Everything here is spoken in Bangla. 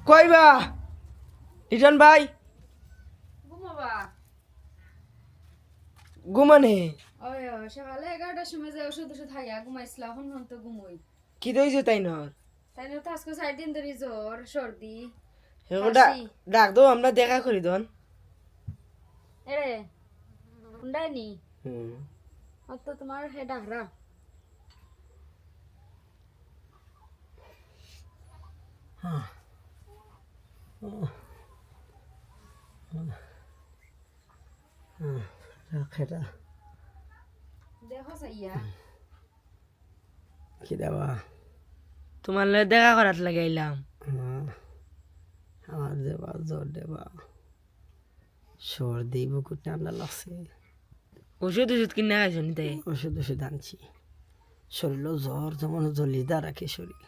কইবা লিটন ভাই ঘুমাবা ঘুমানে ওই সকালে 11টার সময় যে ওষুধ খাইয়া ঘুমাইছিলাম এখন তো ঘুমোই কি দইছো তাই নর তাই না তো আজকে 4 দিন ধরে জ্বর সর্দি ডাক দো আমরা দেখা করি দন এরে হুন্ডাইনি তো তোমার হে ডাকরা খেটা দেখো চাইয়া কি দেবা তোমার লগে দেখা করাত লাগাইলাম আমার দেবা জ্বর দেবা সর্দি বুকুর ঠান্ডা লাগছে ওষুধ কিনে খাইছো নি তাই ওষুধ আনছি শরীরও জ্বর যেমন জলি দা রাখে শরীর